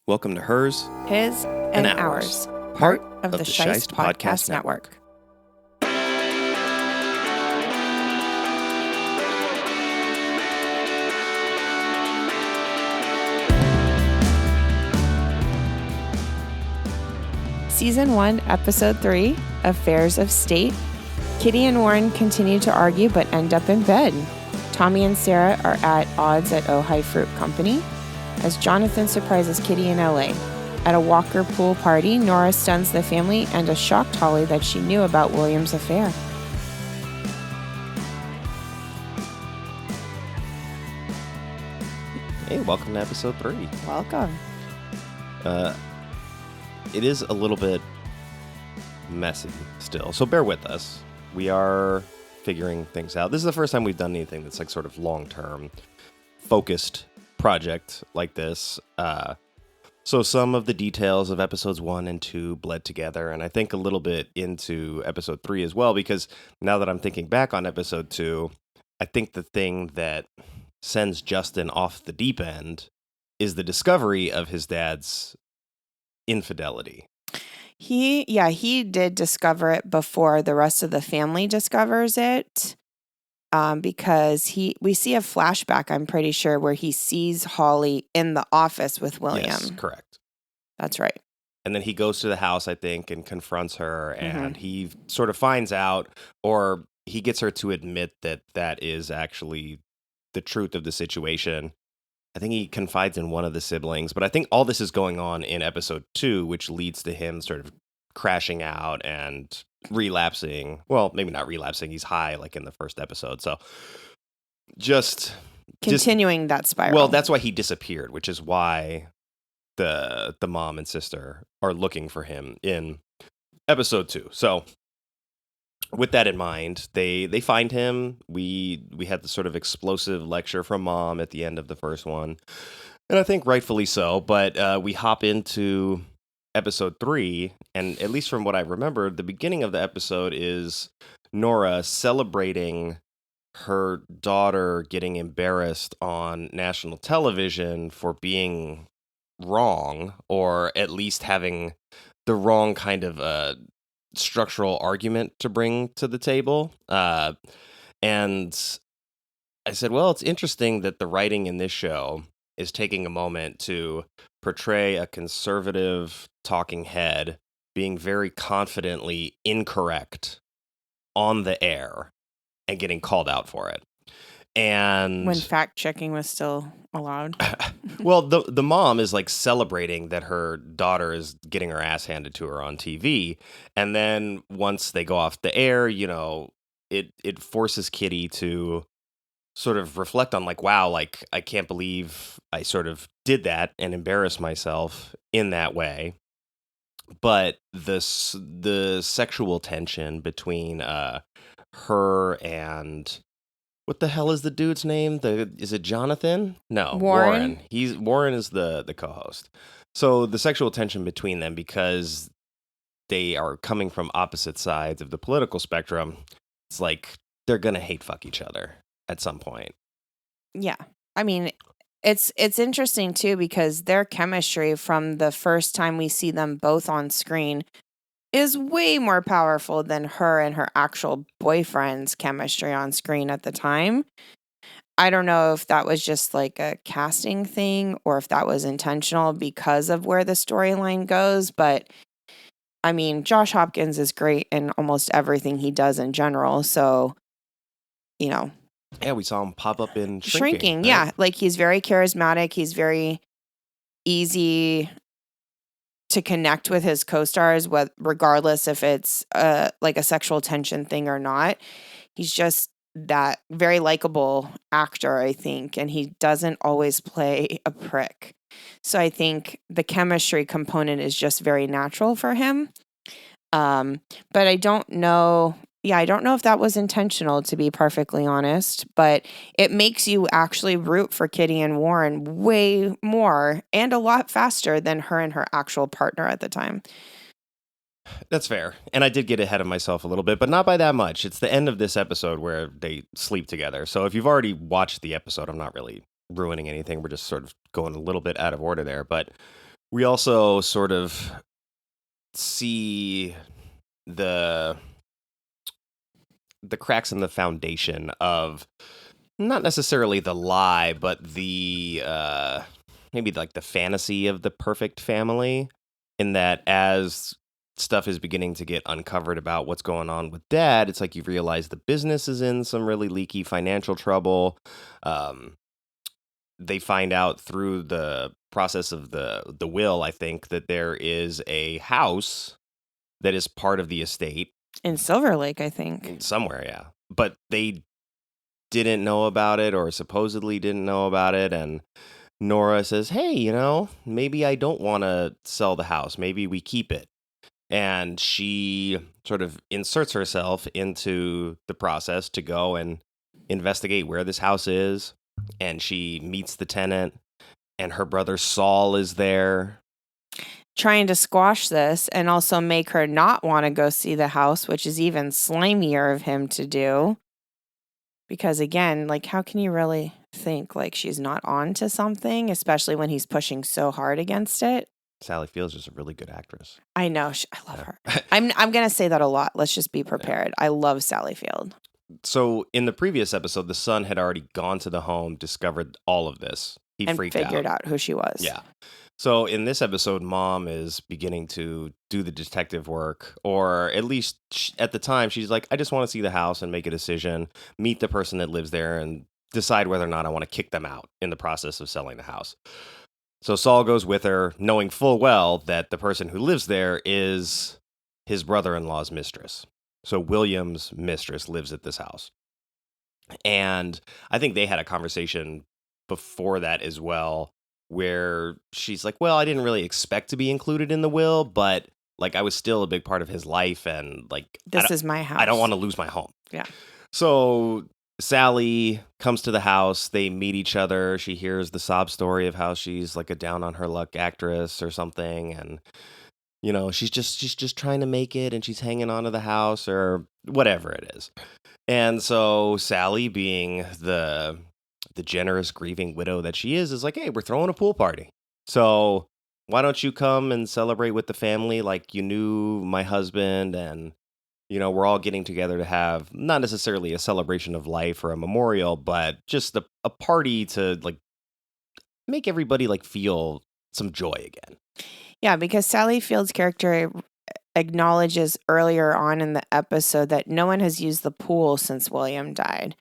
Welcome to Hers, His, and Ours, part of the Scheist Podcast Network. Season 1, Episode 3, Affairs of State. Kitty and Warren continue to argue but end up in bed. Tommy and Sarah are at odds at Ojai Fruit Company as Jonathan surprises Kitty in LA. At a Walker pool party, Nora stuns the family and a shocked Holly that she knew about William's affair. Hey, welcome to episode 3. Welcome. It is a little bit messy still, so bear with us. We are figuring things out. This is the first time we've done anything that's like sort of long-term focused project like this. So some of the details of episodes 1 and 2 bled together, and I think a little bit into episode 3 as well, because now that I'm thinking back on episode 2, I think the thing that sends Justin off the deep end is the discovery of his dad's infidelity. He did discover it before the rest of the family discovers it. Because we see a flashback, I'm pretty sure, where he sees Holly in the office with William. Yes, correct. That's right. And then he goes to the house, I think, and confronts her, and he sort of finds out, or he gets her to admit that that is actually the truth of the situation. I think he confides in one of the siblings, but I think all this is going on in episode 2, which leads to him sort of crashing out and relapsing. Well, maybe not relapsing. He's high like in the first episode. So just continuing that spiral. Well, that's why he disappeared, which is why the mom and sister are looking for him in episode 2. So with that in mind, they find him. We had the sort of explosive lecture from mom at the end of the first one, and I think rightfully so. But we hop into episode 3, and at least from what I remember, the beginning of the episode is Nora celebrating her daughter getting embarrassed on national television for being wrong, or at least having the wrong kind of structural argument to bring to the table. And I said, well, it's interesting that the writing in this show is taking a moment to portray a conservative talking head being very confidently incorrect on the air and getting called out for it. And when fact checking was still allowed. Well, the mom is like celebrating that her daughter is getting her ass handed to her on TV. And then once they go off the air, you know, it forces Kitty to sort of reflect on like, wow, like I can't believe I sort of did that and embarrassed myself in that way. But the sexual tension between her and what the hell is the dude's name? Is it Jonathan? No, Warren. Warren is the co-host. So the sexual tension between them, because they are coming from opposite sides of the political spectrum, it's like they're gonna hate fuck each other at some point. Yeah. I mean, it's interesting too, because their chemistry from the first time we see them both on screen is way more powerful than her and her actual boyfriend's chemistry on screen at the time. I don't know if that was just like a casting thing or if that was intentional because of where the storyline goes, but I mean, Josh Hopkins is great in almost everything he does in general, so, you know. Yeah, we saw him pop up in Shrinking, right? Yeah. Like, he's very charismatic. He's very easy to connect with his co-stars, regardless if it's like a sexual tension thing or not. He's just that very likable actor, I think, and he doesn't always play a prick. So I think the chemistry component is just very natural for him. But I don't know. Yeah, I don't know if that was intentional, to be perfectly honest, but it makes you actually root for Kitty and Warren way more and a lot faster than her and her actual partner at the time. That's fair. And I did get ahead of myself a little bit, but not by that much. It's the end of this episode where they sleep together. So if you've already watched the episode, I'm not really ruining anything. We're just sort of going a little bit out of order there. But We also sort of see the cracks in the foundation of not necessarily the lie, but the maybe like the fantasy of the perfect family, in that as stuff is beginning to get uncovered about what's going on with dad, it's like you realize the business is in some really leaky financial trouble. Um, they find out through the process of the will, I think, that there is a house that is part of the estate In Silver Lake, I think. somewhere, yeah. But they didn't know about it, or supposedly didn't know about it, and Nora says, "Hey, maybe I don't want to sell the house. Maybe we keep it." And she sort of inserts herself into the process to go and investigate where this house is. And she meets the tenant, and her brother Saul is there. Trying to squash this and also make her not want to go see the house, which is even slimier of him to do. Because again, like, how can you really think like she's not on to something, especially when he's pushing so hard against it? Sally Field's just a really good actress. I know. I love her. I'm going to say that a lot. Let's just be prepared. I love Sally Field. So in the previous episode, the son had already gone to the home, discovered all of this. He and freaked figured out who she was. Yeah. So in this episode, Mom is beginning to do the detective work, or at least at the time, she's like, I just want to see the house and make a decision, meet the person that lives there, and decide whether or not I want to kick them out in the process of selling the house. So Saul goes with her, knowing full well that the person who lives there is his brother-in-law's mistress. So William's mistress lives at this house. And I think they had a conversation before that as well, where she's like, well, I didn't really expect to be included in the will, but like I was still a big part of his life, and like this is my house. I don't want to lose my home. Yeah. So Sally comes to the house, they meet each other, she hears the sob story of how she's like a down on her luck actress or something, and she's just trying to make it, and she's hanging on to the house or whatever it is. And so Sally, being the generous grieving widow that she is like, hey, we're throwing a pool party. So why don't you come and celebrate with the family like you knew my husband, and we're all getting together to have not necessarily a celebration of life or a memorial, but just a party to like make everybody like feel some joy again. Yeah, because Sally Field's character acknowledges earlier on in the episode that no one has used the pool since William died.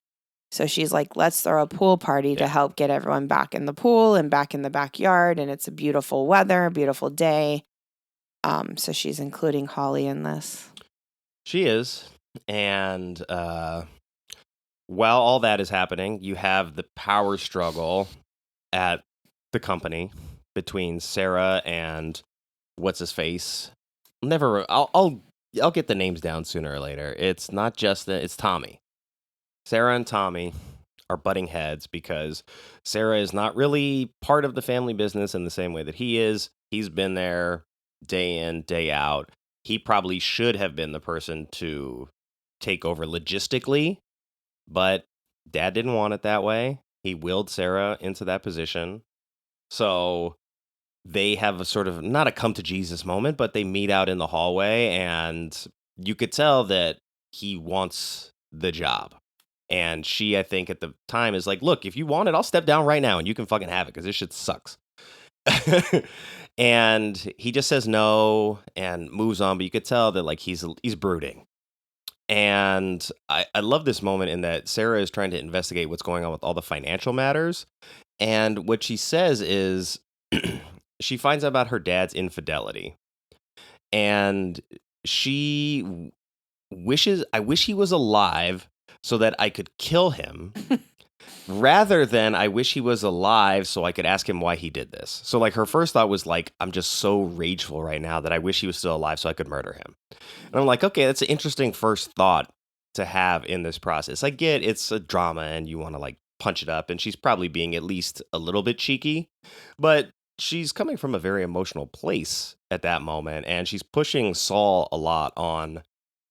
So she's like, let's throw a pool party to help get everyone back in the pool and back in the backyard. And it's a beautiful weather, beautiful day. So she's including Holly in this. She is. And while all that is happening, you have the power struggle at the company between Sarah and what's his face. I'll get the names down sooner or later. It's not Justin, it's Tommy. Sarah and Tommy are butting heads because Sarah is not really part of the family business in the same way that he is. He's been there day in, day out. He probably should have been the person to take over logistically, but Dad didn't want it that way. He willed Sarah into that position. So they have a sort of, not a come to Jesus moment, but they meet out in the hallway, and you could tell that he wants the job. And she, I think at the time, is like, look, if you want it, I'll step down right now and you can fucking have it because this shit sucks. And he just says no and moves on, but you could tell that like he's brooding. And I love this moment in that Sarah is trying to investigate what's going on with all the financial matters. And what she says is she finds out about her dad's infidelity. And she I wish he was alive so that I could kill him, rather than I wish he was alive so I could ask him why he did this. So like her first thought was like, I'm just so rageful right now that I wish he was still alive so I could murder him. And I'm like, okay, that's an interesting first thought to have in this process. I get it's a drama and you want to like punch it up, and she's probably being at least a little bit cheeky, but she's coming from a very emotional place at that moment, and she's pushing Saul a lot on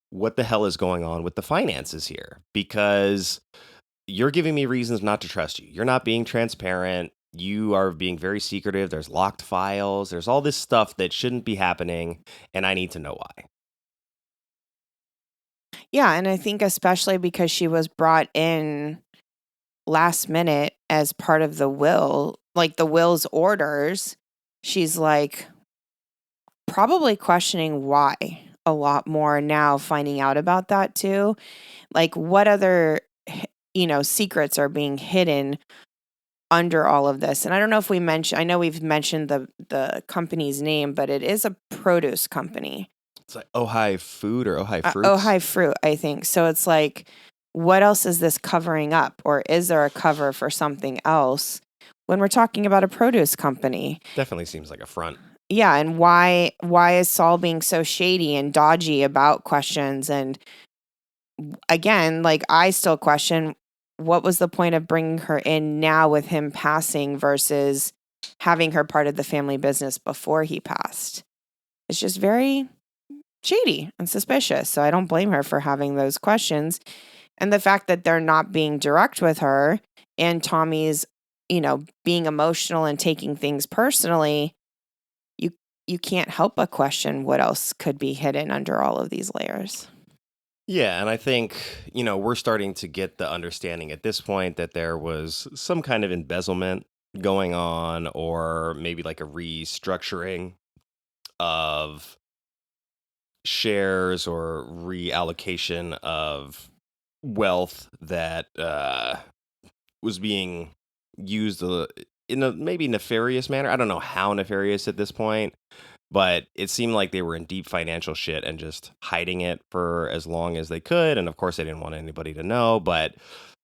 what the hell is going on with the finances here, because you're giving me reasons not to trust you. You're not being transparent. you are being very secretive. There's locked files. There's all this stuff that shouldn't be happening, and I need to know why. Yeah, and I think especially because she was brought in last minute as part of the will, like the will's orders, she's like probably questioning why a lot more now, finding out about that too. Like what other, secrets are being hidden under all of this. And I don't know if I know we've mentioned the company's name, but it is a produce company. It's like Ojai Food or Ojai Fruits. Ojai Fruit, I think. So it's like, what else is this covering up? Or is there a cover for something else when we're talking about a produce company? Definitely seems like a front. Yeah, and why is Saul being so shady and dodgy about questions? And again, like I still question, what was the point of bringing her in now with him passing versus having her part of the family business before he passed? It's just very shady and suspicious. So I don't blame her for having those questions. And the fact that they're not being direct with her and Tommy's, being emotional and taking things personally, you can't help but question what else could be hidden under all of these layers. Yeah, and I think, we're starting to get the understanding at this point that there was some kind of embezzlement going on, or maybe like a restructuring of shares or reallocation of wealth that was being used in a maybe nefarious manner. I don't know how nefarious at this point, but it seemed like they were in deep financial shit and just hiding it for as long as they could. And of course, they didn't want anybody to know, but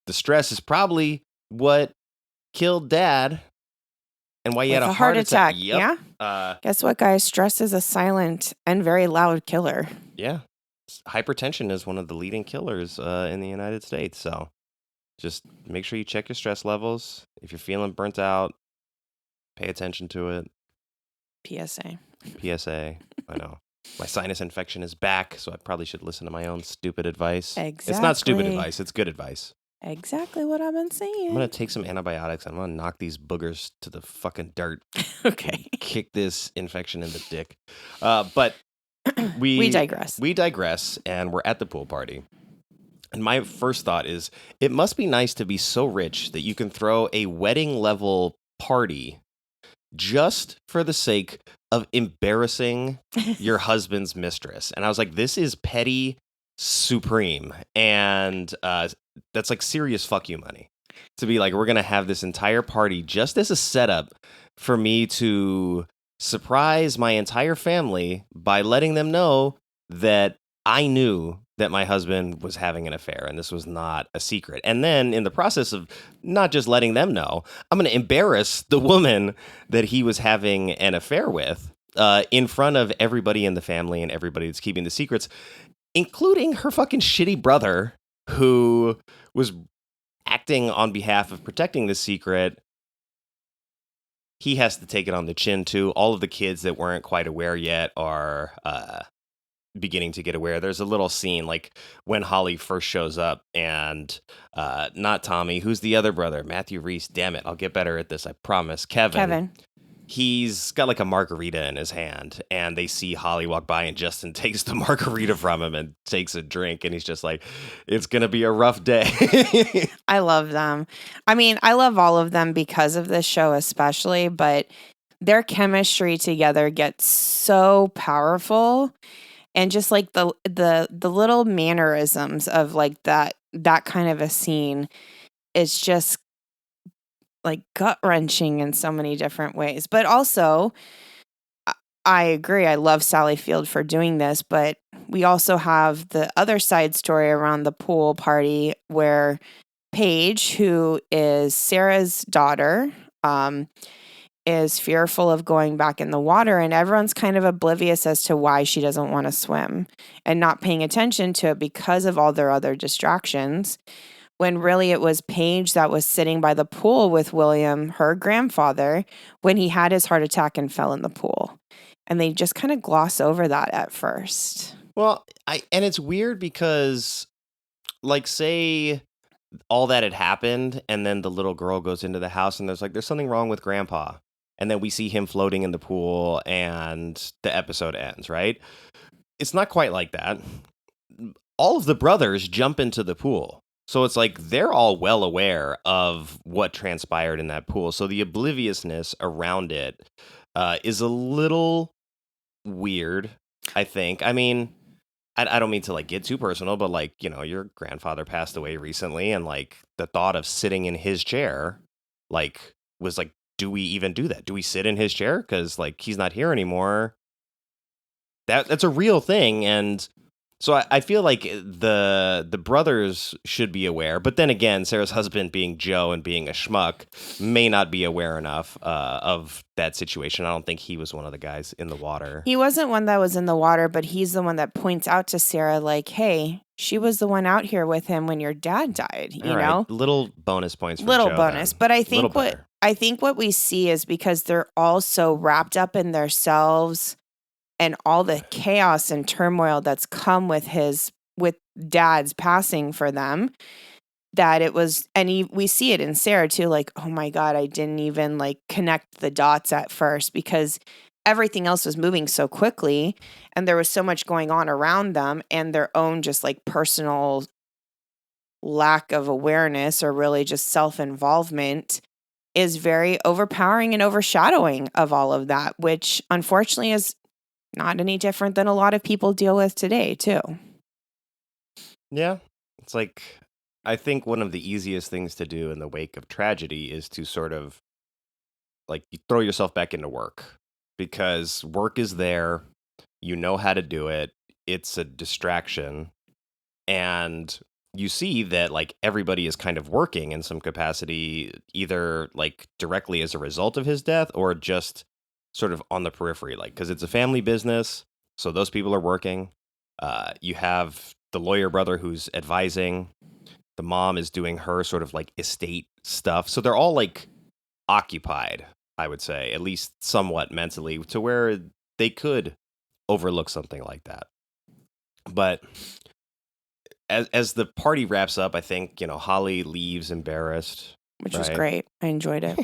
the stress is probably what killed Dad and why he had a heart attack. Yep. Yeah. Guess what, guys? Stress is a silent and very loud killer. Yeah. Hypertension is one of the leading killers in the United States. So just make sure you check your stress levels. If you're feeling burnt out, pay attention to it. PSA. I know. My sinus infection is back, so I probably should listen to my own stupid advice. Exactly. It's not stupid advice. It's good advice. Exactly what I've been saying. I'm going to take some antibiotics. I'm going to knock these boogers to the fucking dirt. Okay. Kick this infection in the dick. But we digress. We digress, and we're at the pool party. And my first thought is, it must be nice to be so rich that you can throw a wedding-level party just for the sake of embarrassing your husband's mistress. And I was like, this is petty supreme. And that's like serious fuck you money. To be like, we're going to have this entire party just as a setup for me to surprise my entire family by letting them know that I knew that my husband was having an affair and this was not a secret. And then in the process of not just letting them know, I'm going to embarrass the woman that he was having an affair with in front of everybody in the family and everybody that's keeping the secrets, including her fucking shitty brother who was acting on behalf of protecting the secret. He has to take it on the chin too. All of the kids that weren't quite aware yet are beginning to get aware. There's a little scene like when Holly first shows up and not Tommy, who's the other brother? Matthew Reese. Damn it. I'll get better at this. I promise. Kevin. He's got like a margarita in his hand and they see Holly walk by and Justin takes the margarita from him and takes a drink. And he's just like, it's going to be a rough day. I love them. I mean, I love all of them because of this show, especially, but their chemistry together gets so powerful. And just like the little mannerisms of like that kind of a scene, it's just like gut-wrenching in so many different ways. But also, I agree. I love Sally Field for doing this, but we also have the other side story around the pool party where Paige, who is Sarah's daughter, is fearful of going back in the water, and everyone's kind of oblivious as to why she doesn't want to swim and not paying attention to it because of all their other distractions, when really it was Paige that was sitting by the pool with William, her grandfather, when he had his heart attack and fell in the pool. And they just kind of gloss over that at first. Well, and it's weird because, like, say all that had happened, and then the little girl goes into the house, and there's something wrong with Grandpa, and then we see him floating in the pool, and the episode ends. Right? It's not quite like that. All of the brothers jump into the pool. So it's like they're all well aware of what transpired in that pool. So the obliviousness around it is a little weird, I think. I mean, I don't mean to like get too personal, but like, your grandfather passed away recently, and like the thought of sitting in his chair, like, was like, do we even do that? Do we sit in his chair? Because like he's not here anymore. That's a real thing, and so I feel like the brothers should be aware, but then again, Sarah's husband being Joe and being a schmuck may not be aware enough of that situation. I don't think he was one of the guys in the water. He wasn't one that was in the water, but he's the one that points out to Sarah, like, hey, she was the one out here with him when your dad died, All right, know? little bonus points for Little Joe, bonus. then. But Little I think what we see is because they're all so wrapped up in themselves and all the chaos and turmoil that's come with dad's passing for them, that it was, and we see it in Sarah too, like, oh my God, I didn't even like connect the dots at first because everything else was moving so quickly and there was so much going on around them, and their own just like personal lack of awareness or really just self-involvement is very overpowering and overshadowing of all of that, which unfortunately is not any different than a lot of people deal with today, too. Yeah. It's like, I think one of the easiest things to do in the wake of tragedy is to sort of like you throw yourself back into work, because work is there. You know how to do it. It's a distraction. And you see that like everybody is kind of working in some capacity, either like directly as a result of his death or just sort of on the periphery, like, because it's a family business. So those people are working. You have the lawyer brother who's advising. The mom is doing her sort of like estate stuff. So they're all like occupied, I would say, at least somewhat mentally, to where they could overlook something like that. But as the party wraps up, I think, Holly leaves embarrassed. Which was great. I enjoyed it.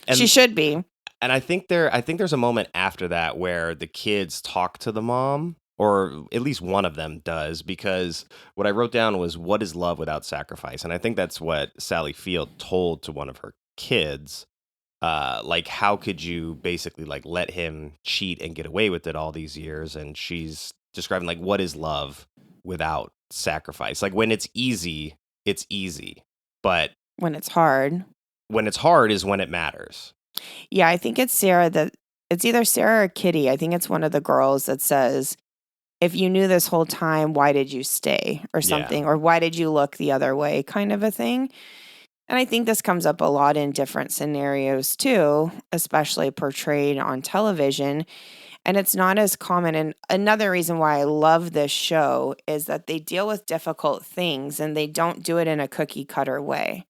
And she should be. And I think there's a moment after that where the kids talk to the mom, or at least one of them does, because what I wrote down was, what is love without sacrifice? And I think that's what Sally Field told to one of her kids. Like, how could you basically like let him cheat and get away with it all these years? And she's describing like, what is love without sacrifice? Like, when it's easy, but when it's hard is when it matters. Yeah, I think it's it's either Sarah or Kitty. I think it's one of the girls that says, if you knew this whole time, why did you stay, or something, or why did you look the other way, kind of a thing. And I think this comes up a lot in different scenarios too, especially portrayed on television. And it's not as common. And another reason why I love this show is that they deal with difficult things and they don't do it in a cookie cutter way.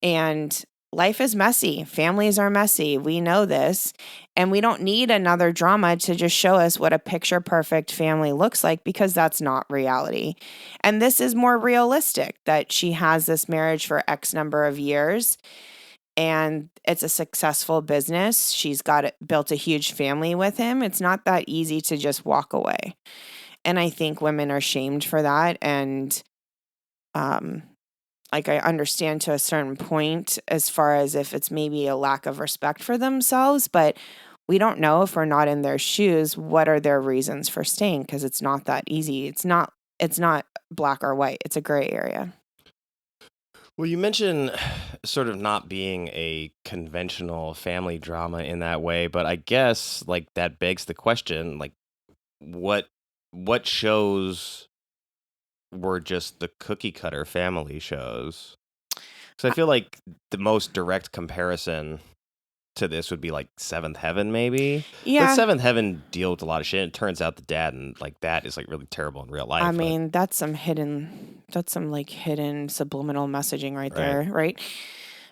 And life is messy. Families are messy. We know this. And we don't need another drama to just show us what a picture perfect family looks like, because that's not reality. And this is more realistic, that she has this marriage for X number of years and it's a successful business. She's built a huge family with him. It's not that easy to just walk away. And I think women are shamed for that. And, like, I understand to a certain point as far as if it's maybe a lack of respect for themselves, but we don't know, if we're not in their shoes, what are their reasons for staying, because it's not that easy. It's not black or white. It's a gray area. Well, you mentioned sort of not being a conventional family drama in that way, but I guess like that begs the question, like what shows were just the cookie cutter family shows? Because I feel like the most direct comparison to this would be like Seventh Heaven, maybe. Yeah. But Seventh Heaven deal with a lot of shit. It turns out the dad and like that is like really terrible in real life. I mean, that's some hidden subliminal messaging right there, right?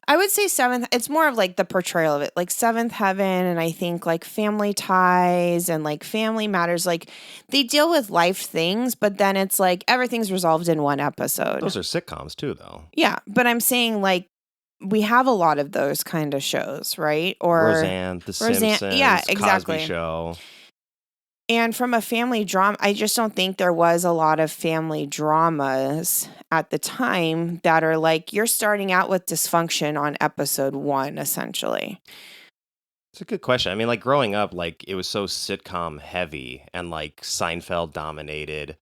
I would say Seventh, it's more of like the portrayal of it, like Seventh Heaven, and I think like Family Ties and like Family Matters, like they deal with life things, but then it's like everything's resolved in one episode. Those are sitcoms too, though. Yeah, but I'm saying like we have a lot of those kind of shows, right? Or Roseanne, The Simpsons, yeah, Cosby exactly. Show. And from a family drama, I just don't think there was a lot of family dramas at the time that are like you're starting out with dysfunction on episode 1, essentially. It's a good question. I mean, like growing up, like it was so sitcom heavy and like Seinfeld dominated.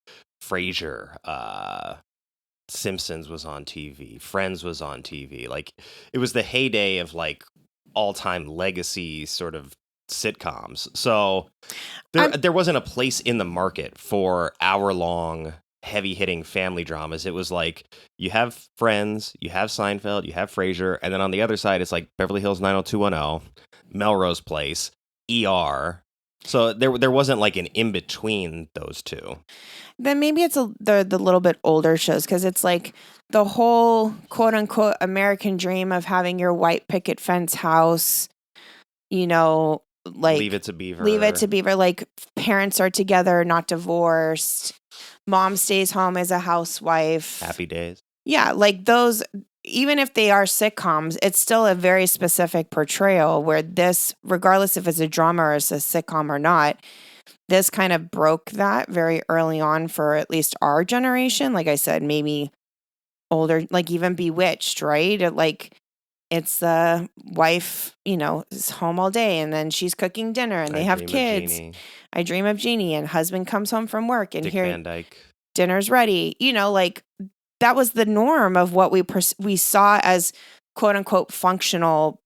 Frasier, Simpsons was on TV, Friends was on TV. Like it was the heyday of like all-time legacy sort of sitcoms. So there wasn't a place in the market for hour-long heavy-hitting family dramas. It was like you have Friends, you have Seinfeld, you have Frasier, and then on the other side it's like Beverly Hills 90210, Melrose Place, ER. So there wasn't like an in between those two. Then maybe it's the little bit older shows because it's like the whole quote unquote American dream of having your white picket fence house, you know, like Leave It to Beaver. Leave It to Beaver. Like parents are together, not divorced. Mom stays home as a housewife. Happy Days. Yeah, like those, even if they are sitcoms, it's still a very specific portrayal where this, regardless if it's a drama or it's a sitcom or not, this kind of broke that very early on for at least our generation. Like I said, maybe older, like even Bewitched, right? It's the wife, is home all day and then she's cooking dinner and they have kids. I Dream of Jeannie, and husband comes home from work and Dick here Van Dyke. Dinner's ready. Like that was the norm of what we saw as quote unquote functional,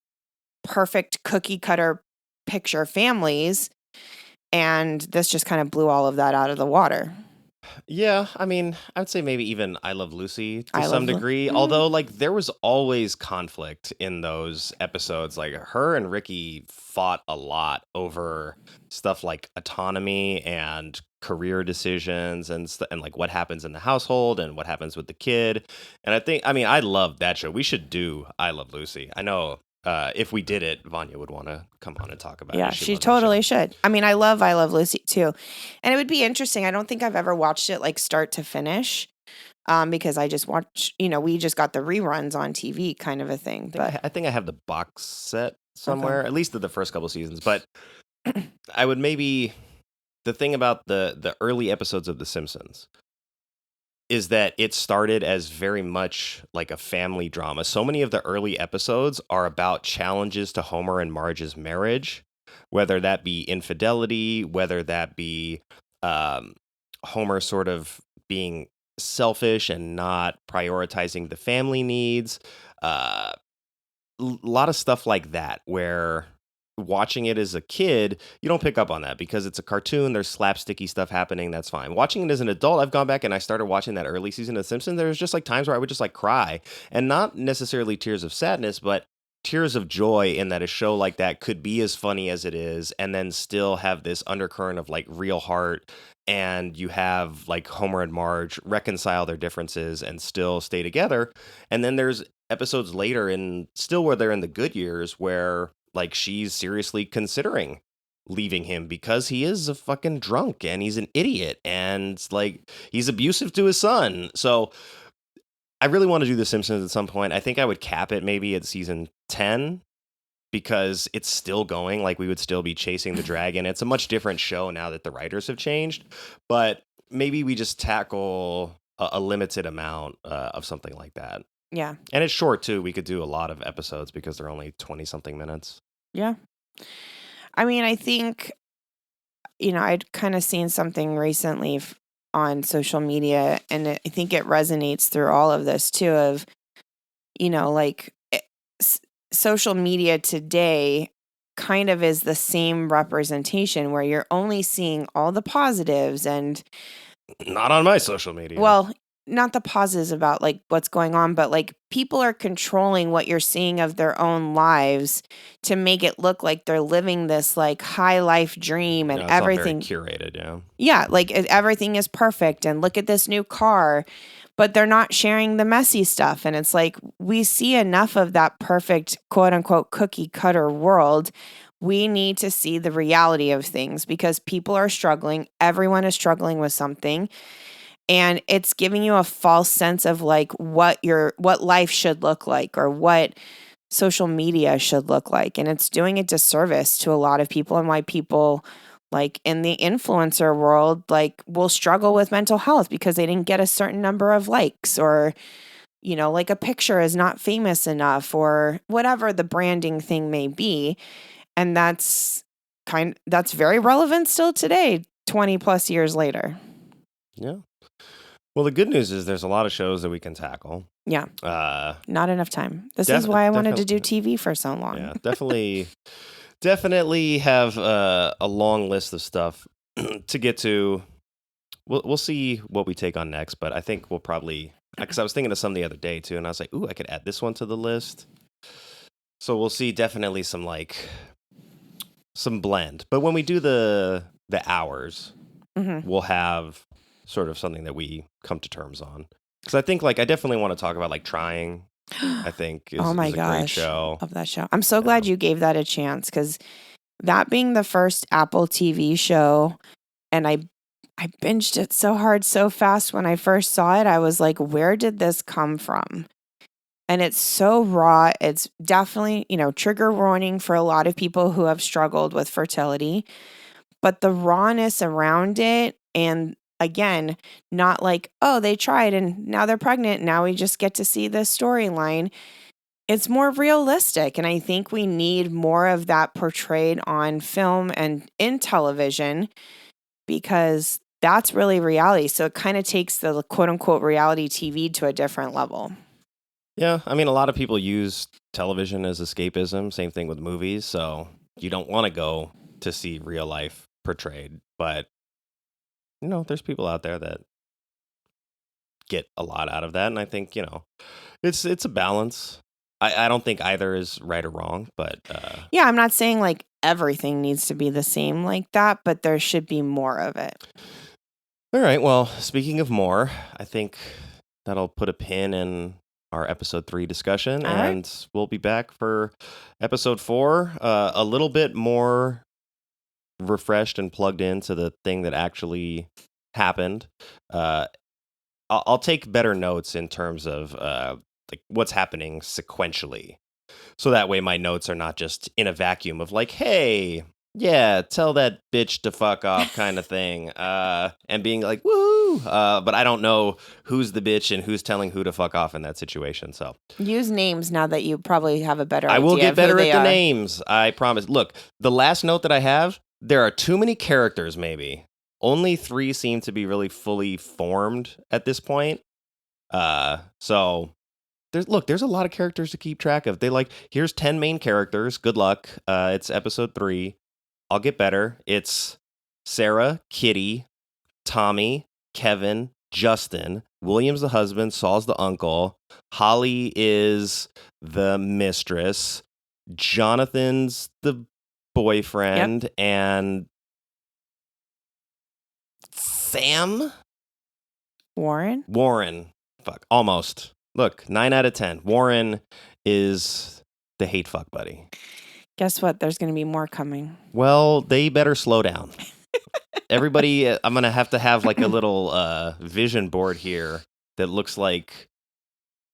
perfect cookie cutter picture families. And this just kind of blew all of that out of the water. Yeah, I mean, I would say maybe even I Love Lucy to some degree. Although, like, there was always conflict in those episodes. Like, her and Ricky fought a lot over stuff like autonomy and career decisions and like what happens in the household and what happens with the kid. And I love that show. We should do I Love Lucy. I know. If we did it, Vanya would want to come on and talk about it. Yeah, she totally should. I mean, I love Lucy too. And it would be interesting. I don't think I've ever watched it like start to finish because I just watch, we just got the reruns on TV kind of a thing. I think I have the box set somewhere, at least the first couple seasons. But I would maybe, the thing about the early episodes of The Simpsons is that it started as very much like a family drama. So many of the early episodes are about challenges to Homer and Marge's marriage, whether that be infidelity, whether that be Homer sort of being selfish and not prioritizing the family needs. A lot of stuff like that where watching it as a kid, you don't pick up on that because it's a cartoon. There's slapsticky stuff happening. That's fine. Watching it as an adult, I've gone back and I started watching that early season of The Simpsons. There was just like times where I would just like cry, and not necessarily tears of sadness, but tears of joy in that a show like that could be as funny as it is and then still have this undercurrent of like real heart. And you have like Homer and Marge reconcile their differences and still stay together. And then there's episodes later and still where they're in the good years where like she's seriously considering leaving him because he is a fucking drunk and he's an idiot and like he's abusive to his son. So I really want to do The Simpsons at some point. I think I would cap it maybe at season 10 because it's still going. Like we would still be chasing the dragon. It's a much different show now that the writers have changed, but maybe we just tackle a limited amount of something like that. Yeah. And it's short too. We could do a lot of episodes because they're only 20 something minutes. Yeah. I mean, I think, I'd kind of seen something recently on social media, and I think it resonates through all of this too of, social media today kind of is the same representation where you're only seeing all the positives and not on my social media. Well, not the positives about like what's going on, but like people are controlling what you're seeing of their own lives to make it look like they're living this like high life dream and everything all very curated. Yeah. Yeah. Like everything is perfect and look at this new car. but they're not sharing the messy stuff. And it's like, we see enough of that perfect quote unquote cookie cutter world. We need to see the reality of things because people are struggling. Everyone is struggling with something. And it's giving you a false sense of like what life should look like or what social media should look like. And it's doing a disservice to a lot of people, and why people like in the influencer world, like will struggle with mental health because they didn't get a certain number of likes, or, you know, like a picture is not famous enough, or whatever the branding thing may be. And that's very relevant still today, 20 plus years later. Yeah. Well, the good news is there's a lot of shows that we can tackle. Yeah. Not enough time. This is why I wanted to do TV for so long. Yeah, definitely have a long list of stuff to get to. We'll see what we take on next, but I think we'll probably, because I was thinking of some the other day too, and I was like, ooh, I could add this one to the list. So we'll see definitely some blend. But when we do the hours, we'll have sort of something that we come to terms on. Because I think I definitely want to talk about Trying. I think is, oh my is a gosh, great show. Love that show. I'm so glad you gave that a chance, because that being the first Apple TV show, and I binged it so hard so fast when I first saw it. I was like, where did this come from? And it's so raw. It's definitely, trigger warning for a lot of people who have struggled with fertility. But the rawness around it, and again, not like, oh, they tried and now they're pregnant. Now we just get to see this storyline. It's more realistic. And I think we need more of that portrayed on film and in television, because that's really reality. So it kind of takes the quote unquote reality TV to a different level. Yeah. I mean, a lot of people use television as escapism. Same thing with movies. So you don't want to go to see real life portrayed. But, there's people out there that get a lot out of that. And I think, it's a balance. I don't think either is right or wrong, but yeah, I'm not saying everything needs to be the same like that, but there should be more of it. All right. Well, speaking of more, I think that'll put a pin in our episode 3 discussion, All and right. We'll be back for episode 4, a little bit more refreshed and plugged into the thing that actually happened. I'll take better notes in terms of what's happening sequentially. So that way my notes are not just in a vacuum of hey, yeah, tell that bitch to fuck off kind of thing. And being like, woo! But I don't know who's the bitch and who's telling who to fuck off in that situation. So use names now that you probably have a better idea. I will get better at the are. names. I promise. Look, the last note that I have, there are too many characters, maybe. Only 3 seem to be really fully formed at this point. So there's a lot of characters to keep track of. Here's 10 main characters. Good luck. It's episode 3. I'll get better. It's Sarah, Kitty, Tommy, Kevin, Justin, William's the husband, Saul's the uncle, Holly is the mistress, Jonathan's the boyfriend, and Sam? Warren? Fuck, almost. Look, 9 out of 10. Warren is the hate fuck buddy. Guess what? There's going to be more coming. Well, they better slow down. Everybody, I'm going to have a little vision board here that looks like,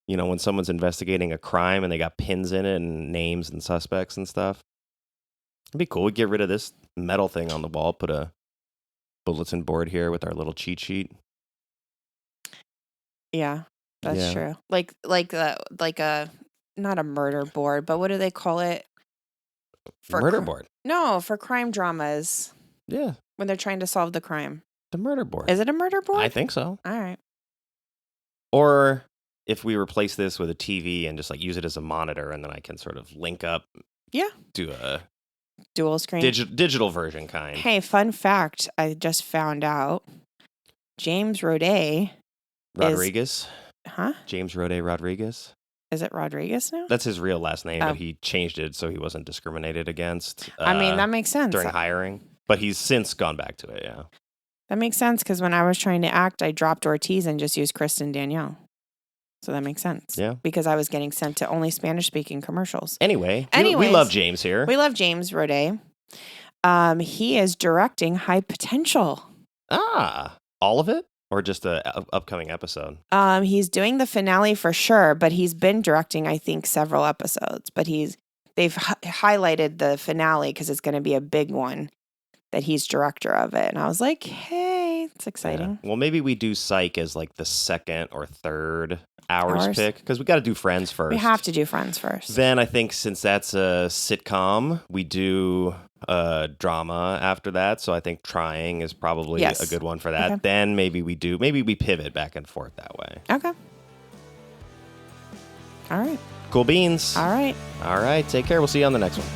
when someone's investigating a crime and they got pins in it and names and suspects and stuff. It'd be cool. We'd get rid of this metal thing on the wall, put a bulletin board here with our little cheat sheet. Yeah, that's true. Like a, not a murder board, but what do they call it? Murder board. No, for crime dramas. Yeah. When they're trying to solve the crime. The murder board. Is it a murder board? I think so. All right. Or if we replace this with a TV and just use it as a monitor, and then I can sort of link up. Yeah. Do a dual screen. Digital version kind. Hey, fun fact. I just found out. James Roday. Rodriguez? Huh? James Roday Rodriguez? Is it Rodriguez now? That's his real last name, but he changed it so he wasn't discriminated against. I mean, that makes sense. During hiring. But he's since gone back to it, yeah. That makes sense because when I was trying to act, I dropped Ortiz and just used Christen Danielle. So that makes sense. Yeah. Because I was getting sent to only Spanish-speaking commercials. Anyway, we Anyways, love James here. We love James Roday. He is directing High Potential. All of it? Or just the upcoming episode? He's doing the finale for sure, but he's been directing, I think, several episodes. But they've highlighted the finale because it's going to be a big one that he's director of it. And I was like, hey, it's exciting. Yeah. Well, maybe we do Psych as like the second or third hours pick because we got to do Friends first. We have to do Friends first. Then I think since that's a sitcom, we do drama after that. So I think Trying is probably a good one for that. Okay. Then maybe we pivot back and forth that way. Okay. All right. Cool beans. All right. Take care. We'll see you on the next one.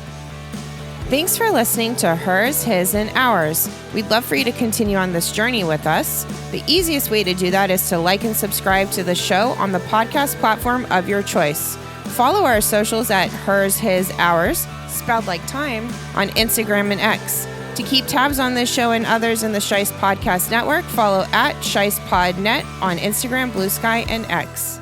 Thanks for listening to Hers, His, and Ours. We'd love for you to continue on this journey with us. The easiest way to do that is to like and subscribe to the show on the podcast platform of your choice. Follow our socials at Hers, His, Ours, spelled like time, on Instagram and X. To keep tabs on this show and others in the Shice Podcast Network, follow at ShicePodNet on Instagram, Blue Sky, and X.